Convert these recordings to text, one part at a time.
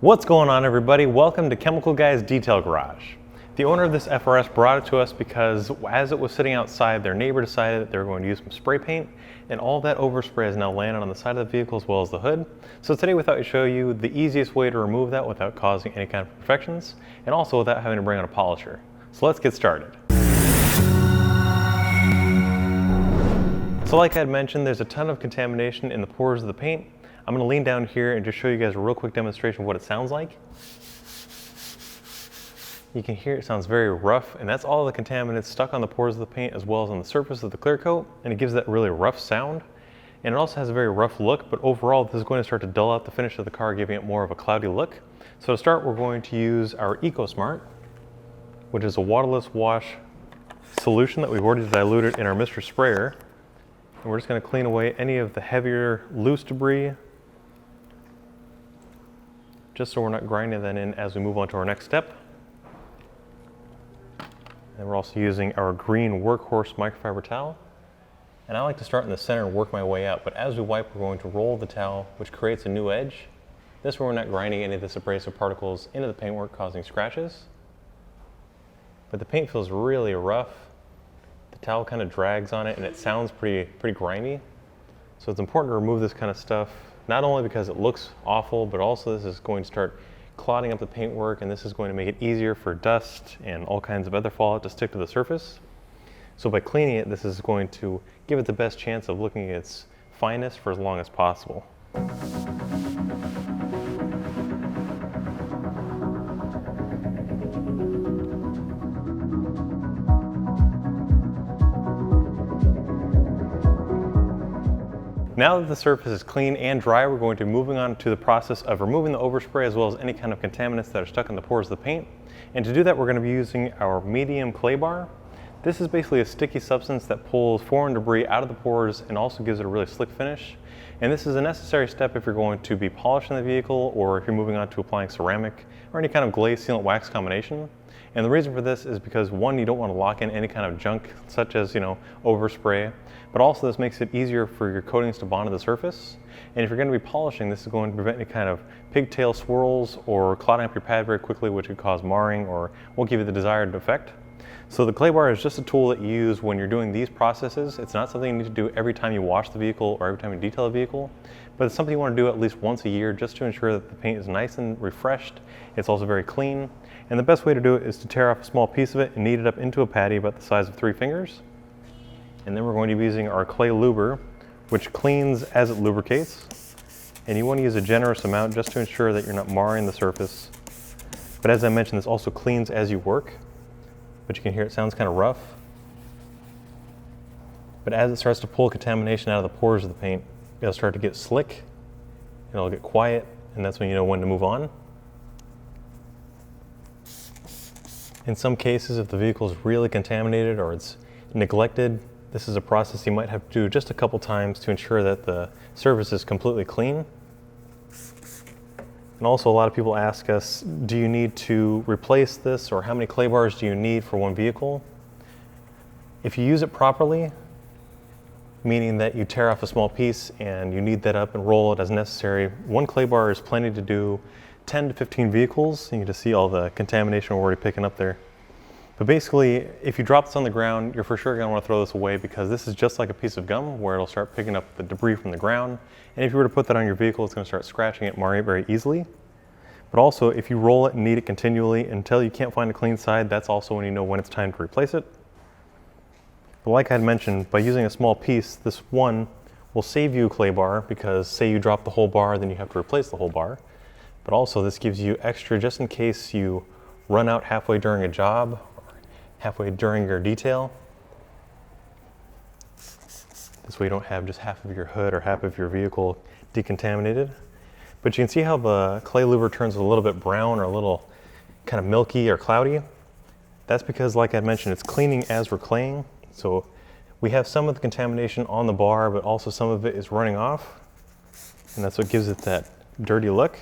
What's going on, everybody? Welcome to Chemical Guy's Detail Garage. The owner of this FRS brought it to us because as it was sitting outside, their neighbor decided that they were going to use some spray paint, and all that overspray has now landed on the side of the vehicle as well as the hood. So today we thought we'd show you the easiest way to remove that without causing any kind of imperfections, and also without having to bring on a polisher. So let's get started. So like I had mentioned, there's a ton of contamination in the pores of the paint. I'm going to lean down here and just show you guys a real quick demonstration of what it sounds like. You can hear it sounds very rough, and that's all the contaminants stuck on the pores of the paint as well as on the surface of the clear coat, and it gives that really rough sound. And it also has a very rough look, but overall this is going to start to dull out the finish of the car, giving it more of a cloudy look. So to start, we're going to use our EcoSmart, which is a waterless wash solution that we've already diluted in our Mr. Sprayer. And we're just going to clean away any of the heavier loose debris, just so we're not grinding that in as we move on to our next step. And we're also using our green workhorse microfiber towel. And I like to start in the center and work my way out, but as we wipe, we're going to roll the towel, which creates a new edge. This way we're not grinding any of this abrasive particles into the paintwork, causing scratches. But the paint feels really rough. The towel kind of drags on it, and it sounds pretty grimy. So it's important to remove this kind of stuff, not only because it looks awful, but also this is going to start clouding up the paintwork, and this is going to make it easier for dust and all kinds of other fallout to stick to the surface. So by cleaning it, this is going to give it the best chance of looking at its finest for as long as possible. Now that the surface is clean and dry, we're going to be moving on to the process of removing the overspray as well as any kind of contaminants that are stuck in the pores of the paint. And to do that, we're going to be using our medium clay bar. This is basically a sticky substance that pulls foreign debris out of the pores and also gives it a really slick finish. And this is a necessary step if you're going to be polishing the vehicle, or if you're moving on to applying ceramic or any kind of glaze sealant wax combination. And the reason for this is because, one, you don't want to lock in any kind of junk such as, overspray, but also this makes it easier for your coatings to bond to the surface. And if you're going to be polishing, this is going to prevent any kind of pigtail swirls or clouding up your pad very quickly, which could cause marring or won't give you the desired effect. So the clay bar is just a tool that you use when you're doing these processes. It's not something you need to do every time you wash the vehicle or every time you detail the vehicle, but it's something you want to do at least once a year just to ensure that the paint is nice and refreshed. It's also very clean. And the best way to do it is to tear off a small piece of it and knead it up into a patty about the size of 3 fingers. And then we're going to be using our clay luber, which cleans as it lubricates. And you want to use a generous amount just to ensure that you're not marring the surface. But as I mentioned, this also cleans as you work. But you can hear it sounds kind of rough. But as it starts to pull contamination out of the pores of the paint, it'll start to get slick, and it'll get quiet, and that's when you know when to move on. In some cases, if the vehicle is really contaminated or it's neglected, this is a process you might have to do just a couple times to ensure that the surface is completely clean. And also, a lot of people ask us, do you need to replace this, or how many clay bars do you need for one vehicle? If you use it properly, meaning that you tear off a small piece and you knead that up and roll it as necessary, one clay bar is plenty to do 10 to 15 vehicles. You can just see all the contamination we're already picking up there. But basically, if you drop this on the ground, you're for sure going to want to throw this away, because this is just like a piece of gum where it'll start picking up the debris from the ground. And if you were to put that on your vehicle, it's going to start scratching it, marring it very easily. But also, if you roll it and knead it continually until you can't find a clean side, that's also when you know when it's time to replace it. But like I had mentioned, by using a small piece, this one will save you a clay bar, because say you drop the whole bar, then you have to replace the whole bar. But also this gives you extra just in case you run out halfway during a job or halfway during your detail. This way you don't have just half of your hood or half of your vehicle decontaminated. But you can see how the clay luber turns a little bit brown or a little kind of milky or cloudy. That's because, like I mentioned, it's cleaning as we're claying. So we have some of the contamination on the bar, but also some of it is running off. And that's what gives it that dirty look.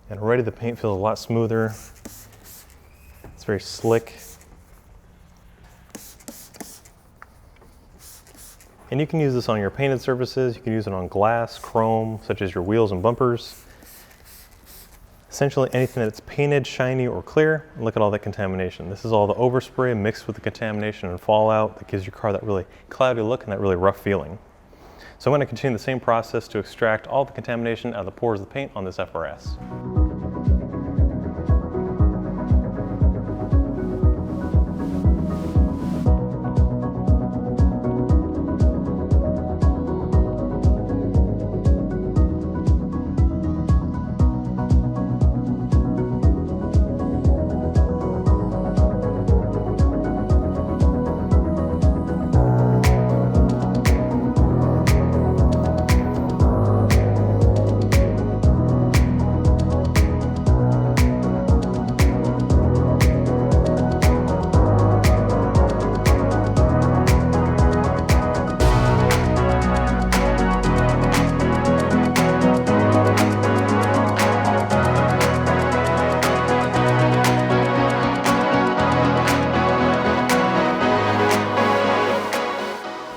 And already the paint feels a lot smoother. It's very slick. And you can use this on your painted surfaces, you can use it on glass, chrome, such as your wheels and bumpers. Essentially anything that's painted, shiny, or clear. Look at all that contamination. This is all the overspray mixed with the contamination and fallout that gives your car that really cloudy look and that really rough feeling. So I'm going to continue the same process to extract all the contamination out of the pores of the paint on this FRS.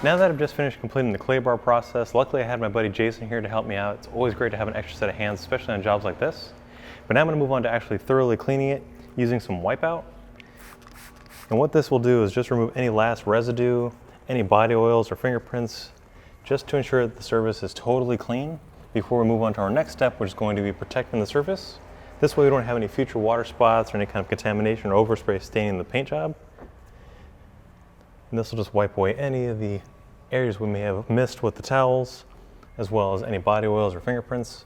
Now that I've just finished completing the clay bar process, luckily I had my buddy Jason here to help me out. It's always great to have an extra set of hands, especially on jobs like this. But now I'm going to move on to actually thoroughly cleaning it using some wipeout. And what this will do is just remove any last residue, any body oils or fingerprints, just to ensure that the surface is totally clean before we move on to our next step, which is going to be protecting the surface. This way we don't have any future water spots or any kind of contamination or overspray staining the paint job. And this will just wipe away any of the areas we may have missed with the towels, as well as any body oils or fingerprints.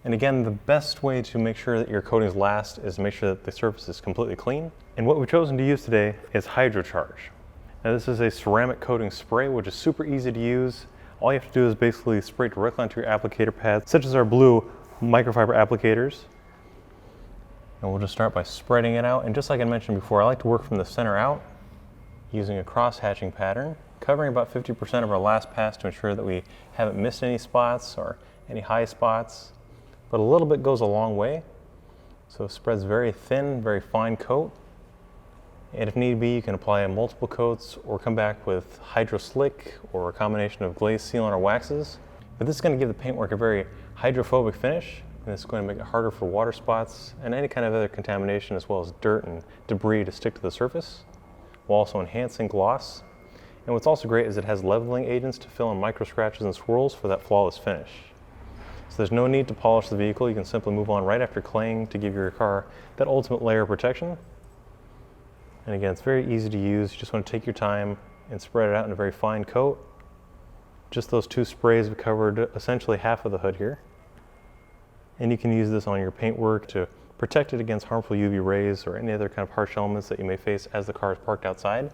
And again, the best way to make sure that your coatings last is to make sure that the surface is completely clean. And what we've chosen to use today is HydroCharge. Now this is a ceramic coating spray, which is super easy to use. All you have to do is basically spray directly onto your applicator pads, such as our blue microfiber applicators. And we'll just start by spreading it out. And just like I mentioned before, I like to work from the center out using a cross-hatching pattern, covering about 50% of our last pass to ensure that we haven't missed any spots or any high spots. But a little bit goes a long way. So it spreads very thin, very fine coat. And if need be, you can apply multiple coats or come back with Hydro Slick or a combination of glaze sealant or waxes. But this is going to give the paintwork a very hydrophobic finish, and it's going to make it harder for water spots and any kind of other contamination, as well as dirt and debris, to stick to the surface, while also enhancing gloss. And what's also great is it has leveling agents to fill in micro scratches and swirls for that flawless finish. So there's no need to polish the vehicle. You can simply move on right after claying to give your car that ultimate layer of protection. And again, it's very easy to use. You just want to take your time and spread it out in a very fine coat. Just those two sprays have covered essentially half of the hood here. And you can use this on your paintwork to protect it against harmful UV rays or any other kind of harsh elements that you may face as the car is parked outside.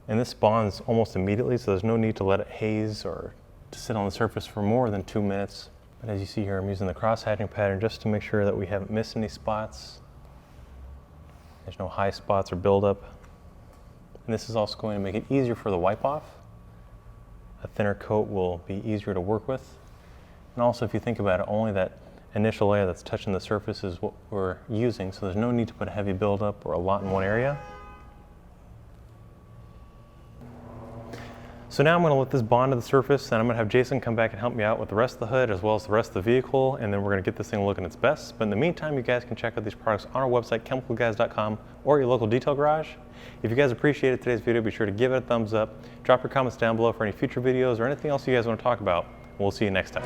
And this bonds almost immediately, so there's no need to let it haze or to sit on the surface for more than 2 minutes. But as you see here, I'm using the cross-hatching pattern just to make sure that we haven't missed any spots. There's no high spots or buildup. And this is also going to make it easier for the wipe off. A thinner coat will be easier to work with. And also, if you think about it, only that initial layer that's touching the surface is what we're using, so there's no need to put a heavy buildup or a lot in one area. So now I'm going to let this bond to the surface, and I'm going to have Jason come back and help me out with the rest of the hood as well as the rest of the vehicle, and then we're going to get this thing looking its best. But in the meantime, you guys can check out these products on our website, chemicalguys.com, or your local detail garage. If you guys appreciated today's video, be sure to give it a thumbs up. Drop your comments down below for any future videos or anything else you guys want to talk about. We'll see you next time.